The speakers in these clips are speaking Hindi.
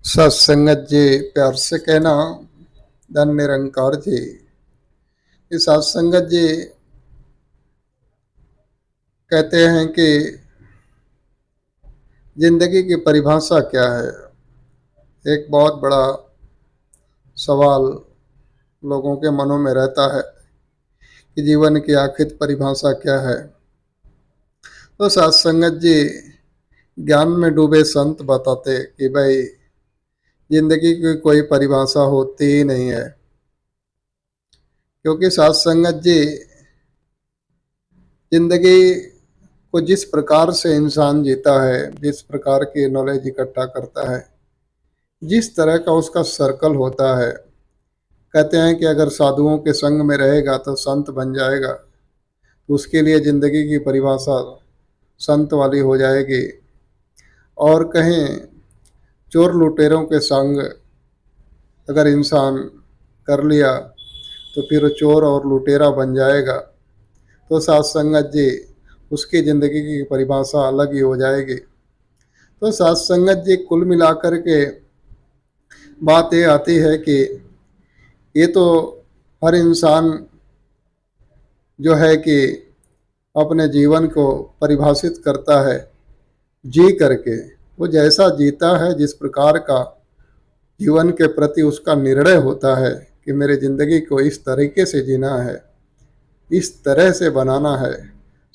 सत्संगत जी प्यार से कहना। धन निरंकार जी। ये सत्संगत जी कहते हैं कि जिंदगी की परिभाषा क्या है। एक बहुत बड़ा सवाल लोगों के मनों में रहता है कि जीवन की आखिर परिभाषा क्या है। तो सत्संगत जी ज्ञान में डूबे संत बताते कि भाई जिंदगी की कोई परिभाषा होती ही नहीं है, क्योंकि सत्संगत जी जिंदगी को जिस प्रकार से इंसान जीता है, जिस प्रकार की नॉलेज इकट्ठा करता है, जिस तरह का उसका सर्कल होता है, कहते हैं कि अगर साधुओं के संग में रहेगा तो संत बन जाएगा, तो उसके लिए जिंदगी की परिभाषा संत वाली हो जाएगी। और कहें चोर लुटेरों के संग अगर इंसान कर लिया तो फिर चोर और लुटेरा बन जाएगा, तो सत्संगत जी उसकी ज़िंदगी की परिभाषा अलग ही हो जाएगी। तो सत्संगत जी कुल मिलाकर के बात ये आती है कि ये तो हर इंसान जो है कि अपने जीवन को परिभाषित करता है जी करके। वो जैसा जीता है, जिस प्रकार का जीवन के प्रति उसका निर्णय होता है कि मेरे ज़िंदगी को इस तरीके से जीना है, इस तरह से बनाना है,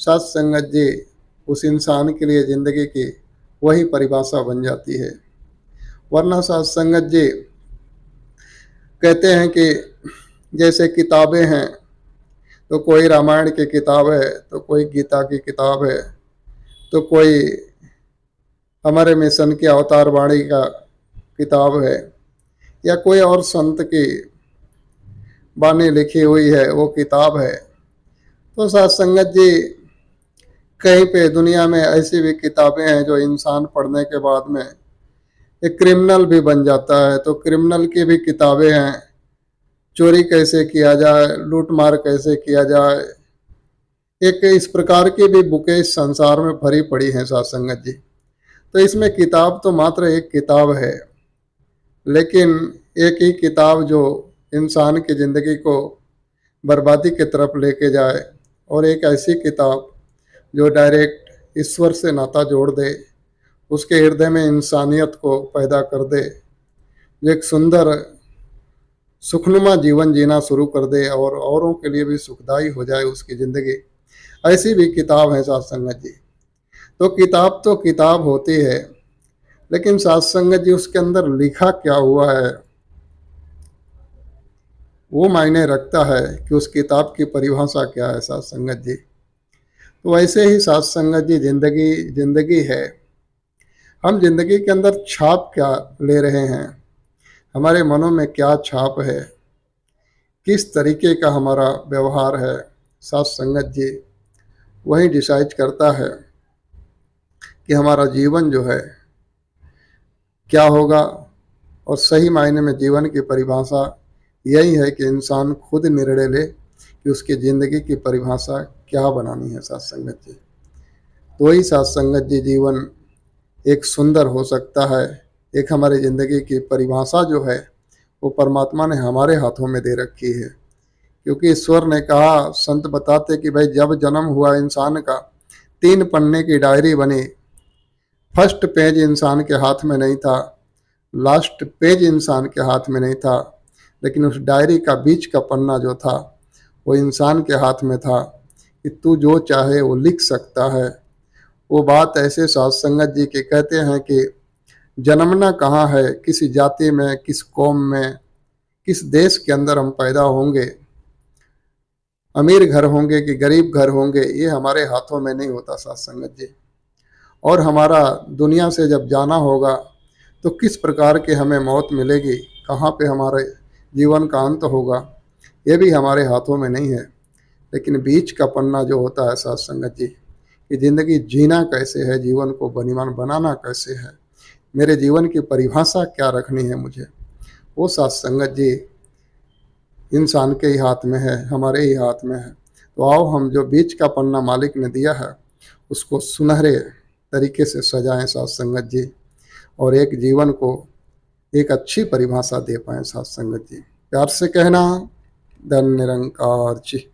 सत्संगत जी उस इंसान के लिए ज़िंदगी की वही परिभाषा बन जाती है। वरना सत्संगत जी कहते हैं कि जैसे किताबें हैं, तो कोई रामायण की किताब है, तो कोई गीता की किताब है, तो कोई हमारे मिशन की अवतार वाणी का किताब है, या कोई और संत की वाणी लिखी हुई है वो किताब है। तो सत्संगत जी कहीं पे दुनिया में ऐसी भी किताबें हैं जो इंसान पढ़ने के बाद में एक क्रिमिनल भी बन जाता है। तो क्रिमिनल की भी किताबें हैं, चोरी कैसे किया जाए, लूट मार कैसे किया जाए, एक इस प्रकार की भी बुकें इस संसार में भरी पड़ी हैं सत्संगत जी। तो इसमें किताब तो मात्र एक किताब है, लेकिन एक ही किताब जो इंसान की ज़िंदगी को बर्बादी की तरफ लेके जाए, और एक ऐसी किताब जो डायरेक्ट ईश्वर से नाता जोड़ दे, उसके हृदय में इंसानियत को पैदा कर दे, जो एक सुंदर सुखनुमा जीवन जीना शुरू कर दे और औरों के लिए भी सुखदायी हो जाए उसकी ज़िंदगी। ऐसी भी किताब है सत्संगत जी। तो किताब होती है, लेकिन सत्संगत जी उसके अंदर लिखा क्या हुआ है वो मायने रखता है कि उस किताब की परिभाषा क्या है सत्संगत जी। तो वैसे ही सत्संगत जी जिंदगी जिंदगी है। हम जिंदगी के अंदर छाप क्या ले रहे हैं, हमारे मनों में क्या छाप है, किस तरीके का हमारा व्यवहार है, सत्संगत जी वही डिसाइड करता है कि हमारा जीवन जो है क्या होगा। और सही मायने में जीवन की परिभाषा यही है कि इंसान खुद निर्णय ले कि उसकी ज़िंदगी की परिभाषा क्या बनानी है सत्संगत जी। तो ही सत्संगत जी जीवन एक सुंदर हो सकता है। एक हमारी ज़िंदगी की परिभाषा जो है वो परमात्मा ने हमारे हाथों में दे रखी है, क्योंकि ईश्वर ने कहा, संत बताते कि भाई जब जन्म हुआ इंसान का 3 पन्ने की डायरी बनी। फर्स्ट पेज इंसान के हाथ में नहीं था, लास्ट पेज इंसान के हाथ में नहीं था, लेकिन उस डायरी का बीच का पन्ना जो था वो इंसान के हाथ में था कि तू जो चाहे वो लिख सकता है। वो बात ऐसे सत्संगत जी के कहते हैं कि जन्मना कहाँ है, किस जाति में, किस कौम में, किस देश के अंदर हम पैदा होंगे, अमीर घर होंगे कि गरीब घर होंगे, ये हमारे हाथों में नहीं होता सत्संगत जी। और हमारा दुनिया से जब जाना होगा तो किस प्रकार की हमें मौत मिलेगी, कहाँ पे हमारे जीवन का अंत होगा, ये भी हमारे हाथों में नहीं है। लेकिन बीच का पन्ना जो होता है सत्संगत जी कि ज़िंदगी जीना कैसे है, जीवन को बनीमान बनाना कैसे है, मेरे जीवन की परिभाषा क्या रखनी है मुझे, वो सत्संगत जी इंसान के ही हाथ में है, हमारे ही हाथ में है। तो आओ हम जो बीच का पन्ना मालिक ने दिया है उसको सुनहरे तरीके से सजाएं सत्संगत जी, और एक जीवन को एक अच्छी परिभाषा दे पाए साथ संगत जी। प्यार से कहना, धन निरंकार जी।